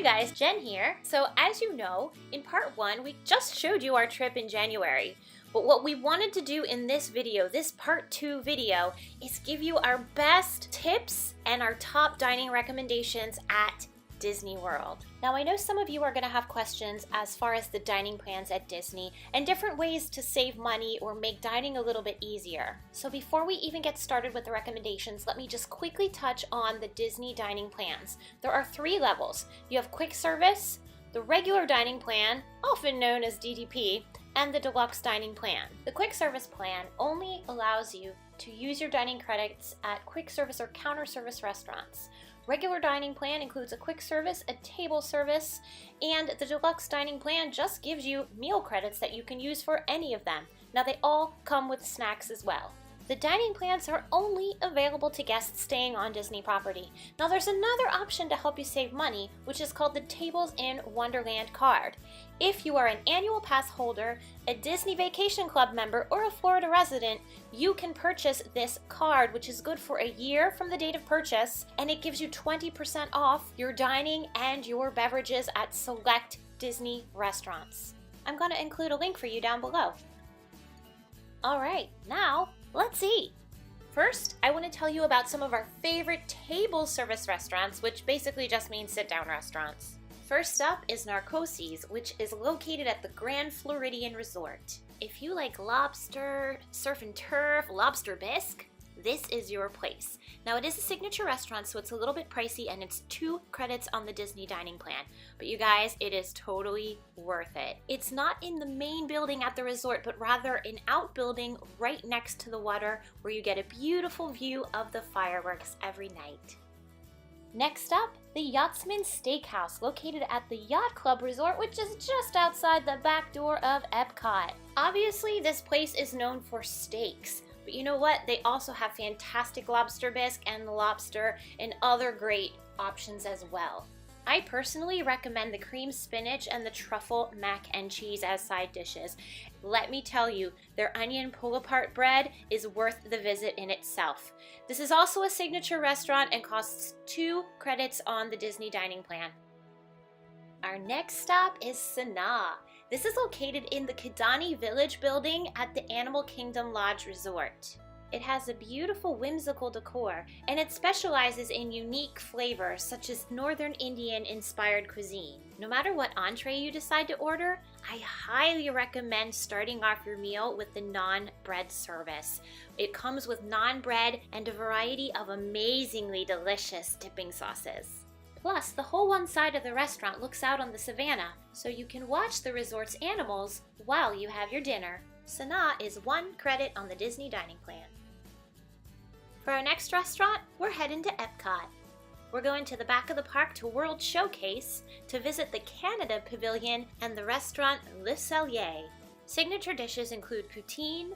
Hey guys, Jen here. So as you know, in part 1, we just showed you our trip in January. But what we wanted to do in this video, this part 2 video, is give you our best tips and our top dining recommendations at Disney World. Now I know some of you are going to have questions as far as the dining plans at Disney and different ways to save money or make dining a little bit easier. So before we even get started with the recommendations, let me just quickly touch on the Disney dining plans. There are 3 levels. You have quick service, the regular dining plan, often known as DDP, and the deluxe dining plan. The quick service plan only allows you to use your dining credits at quick service or counter service restaurants. Regular dining plan includes a quick service, a table service, and the deluxe dining plan just gives you meal credits that you can use for any of them. Now they all come with snacks as well. The dining plans are only available to guests staying on Disney property. Now there's another option to help you save money, which is called the Tables in Wonderland card. If you are an annual pass holder, a Disney Vacation Club member, or a Florida resident, you can purchase this card, which is good for a year from the date of purchase, and it gives you 20% off your dining and your beverages at select Disney restaurants. I'm going to include a link for you down below. Alright, now let's eat! First, I want to tell you about some of our favorite table service restaurants, which basically just means sit-down restaurants. First up is NARCOOSEE'S, which is located at the Grand Floridian Resort. If you like lobster, surf and turf, lobster bisque, this is your place. Now it is a signature restaurant, so it's a little bit pricey and it's 2 credits on the Disney dining plan. But you guys, it is totally worth it. It's not in the main building at the resort, but rather an outbuilding right next to the water where you get a beautiful view of the fireworks every night. Next up, the Yachtsman Steakhouse, located at the Yacht Club Resort, which is just outside the back door of Epcot. Obviously, this place is known for steaks. But you know what? They also have fantastic lobster bisque and lobster and other great options as well. I personally recommend the cream spinach and the truffle mac and cheese as side dishes. Let me tell you, their onion pull-apart bread is worth the visit in itself. This is also a signature restaurant and costs 2 credits on the Disney dining plan. Our next stop is Sanaa. This is located in the KIDANI Village building at the Animal Kingdom Lodge Resort. It has a beautiful whimsical decor, and it specializes in unique flavors such as Northern Indian inspired cuisine. No matter what entree you decide to order, I highly recommend starting off your meal with the non-bread service. It comes with non-bread and a variety of amazingly delicious dipping sauces. Plus, the whole one side of the restaurant looks out on the savannah, so you can watch the resort's animals while you have your dinner. Sanaa is 1 credit on the Disney dining plan. For our next restaurant, we're heading to Epcot. We're going to the back of the park to World Showcase to visit the Canada Pavilion and the restaurant Le Cellier. Signature dishes include poutine,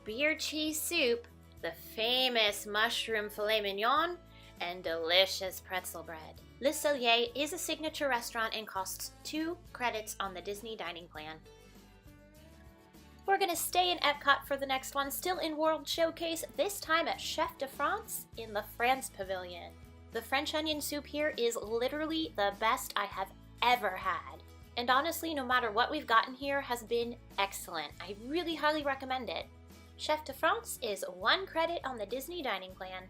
beer cheese soup, the famous mushroom filet mignon, and delicious pretzel bread. Le Cellier is a signature restaurant and costs 2 credits on the Disney dining plan. We're going to stay in Epcot for the next one, still in World Showcase, this time at Chef de France in the France Pavilion. The French onion soup here is literally the best I have ever had. And honestly, no matter what we've gotten here has been excellent. I really highly recommend it. Chef de France is 1 credit on the Disney dining plan.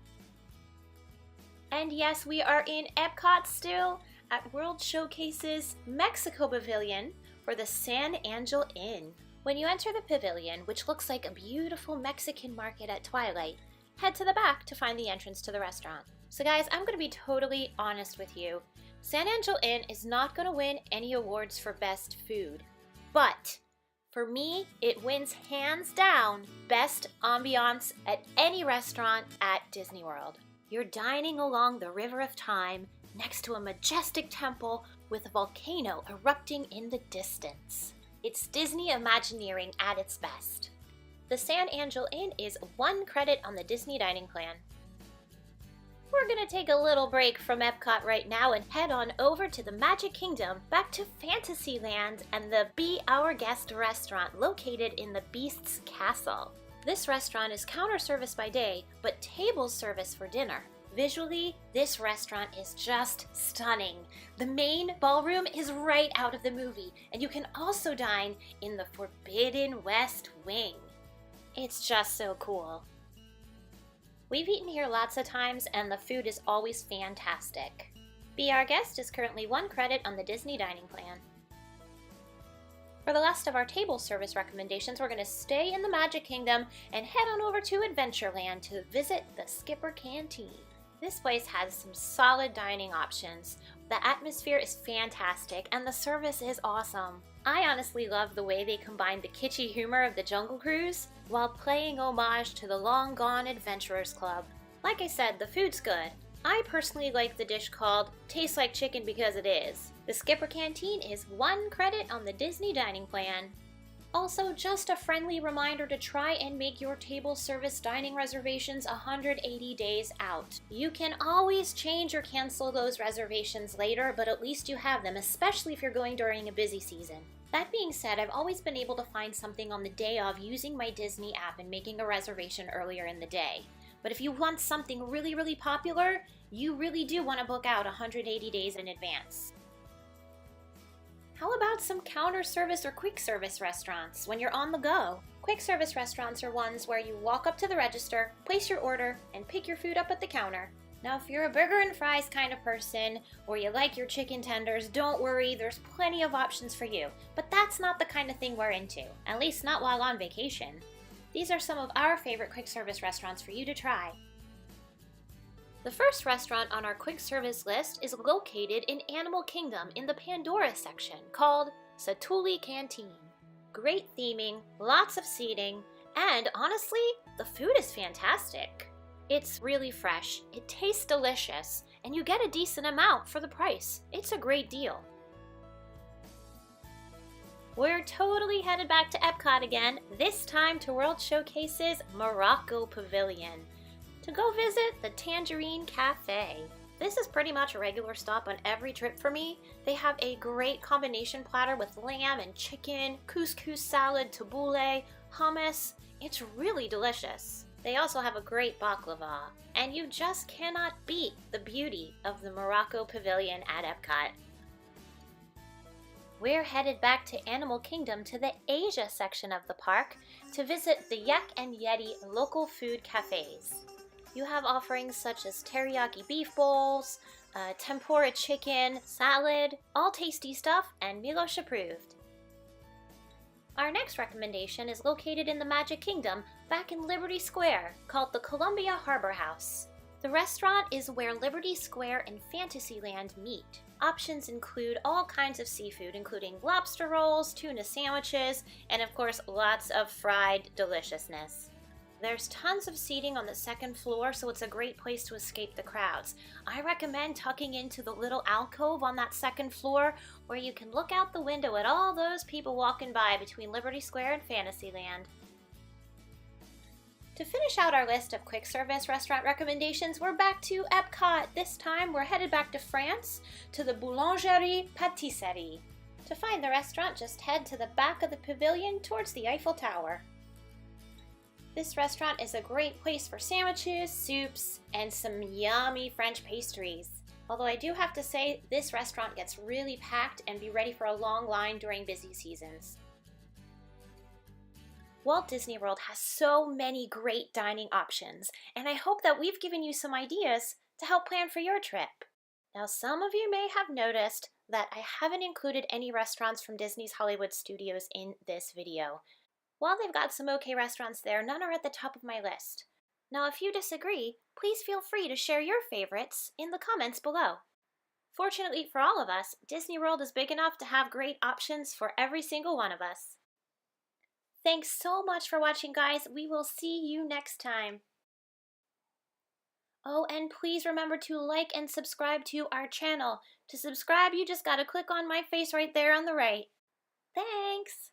And yes, we are in Epcot still at World Showcase's Mexico Pavilion for the San Angel Inn. When you enter the pavilion, which looks like a beautiful Mexican market at twilight, head to the back to find the entrance to the restaurant. So guys, I'm going to be totally honest with you. San Angel Inn is not going to win any awards for best food, but for me, it wins hands down best ambiance at any restaurant at Disney World. You're dining along the River of Time next to a majestic temple with a volcano erupting in the distance. It's Disney Imagineering at its best. The San Angel Inn is 1 credit on the Disney dining plan. We're gonna take a little break from Epcot right now and head on over to the Magic Kingdom, back to Fantasyland and the Be Our Guest restaurant located in the Beast's Castle. This restaurant is counter service by day, but table service for dinner. Visually, this restaurant is just stunning. The main ballroom is right out of the movie, and you can also dine in the Forbidden West Wing. It's just so cool. We've eaten here lots of times, and the food is always fantastic. Be Our Guest is currently 1 credit on the Disney dining plan. For the last of our table service recommendations, we're going to stay in the Magic Kingdom and head on over to Adventureland to visit the Skipper Canteen. This place has some solid dining options. The atmosphere is fantastic and the service is awesome. I honestly love the way they combine the kitschy humor of the Jungle Cruise while paying homage to the long gone Adventurers Club. Like I said, the food's good. I personally like the dish called Tastes Like Chicken because it is. The Skipper Canteen is 1 credit on the Disney dining plan. Also, just a friendly reminder to try and make your table service dining reservations 180 days out. You can always change or cancel those reservations later, but at least you have them, especially if you're going during a busy season. That being said, I've always been able to find something on the day of using my Disney app and making a reservation earlier in the day. But if you want something really popular, you really do want to book out 180 days in advance. How about some counter service or quick service restaurants when you're on the go? Quick service restaurants are ones where you walk up to the register, place your order, and pick your food up at the counter. Now, if you're a burger and fries kind of person, or you like your chicken tenders, don't worry, there's plenty of options for you. But that's not the kind of thing we're into, at least not while on vacation. These are some of our favorite quick service restaurants for you to try. The first restaurant on our quick service list is located in Animal Kingdom in the Pandora section, called SATU'LI Canteen. Great theming, lots of seating, and honestly, the food is fantastic. It's really fresh, it tastes delicious, and you get a decent amount for the price. It's a great deal. We're totally headed back to Epcot again, this time to World Showcase's Morocco Pavilion, to go visit the Tangerine Cafe. This is pretty much a regular stop on every trip for me. They have a great combination platter with lamb and chicken, couscous salad, tabbouleh, hummus. It's really delicious. They also have a great baklava, and you just cannot beat the beauty of the Morocco Pavilion at Epcot. We're headed back to Animal Kingdom to the Asia section of the park to visit the Yak and Yeti local food cafes. You have offerings such as teriyaki beef bowls, tempura chicken, salad, all tasty stuff and Milosh approved. Our next recommendation is located in the Magic Kingdom back in Liberty Square, called the Columbia Harbor House. The restaurant is where Liberty Square and Fantasyland meet. Options include all kinds of seafood, including lobster rolls, tuna sandwiches, and of course lots of fried deliciousness. There's tons of seating on the 2nd floor, so it's a great place to escape the crowds. I recommend tucking into the little alcove on that 2nd floor where you can look out the window at all those people walking by between Liberty Square and Fantasyland. To finish out our list of quick service restaurant recommendations, we're back to Epcot. This time we're headed back to France to the Boulangerie Pâtisserie. To find the restaurant, just head to the back of the pavilion towards the Eiffel Tower. This restaurant is a great place for sandwiches, soups, and some yummy French pastries. Although I do have to say, this restaurant gets really packed and be ready for a long line during busy seasons. Walt Disney World has so many great dining options, and I hope that we've given you some ideas to help plan for your trip. Now, some of you may have noticed that I haven't included any restaurants from Disney's Hollywood Studios in this video. While they've got some okay restaurants there, none are at the top of my list. Now, if you disagree, please feel free to share your favorites in the comments below. Fortunately for all of us, Disney World is big enough to have great options for every single one of us. Thanks so much for watching, guys. We will see you next time. Oh, and please remember to like and subscribe to our channel. To subscribe, you just gotta click on my face right there on the right. Thanks!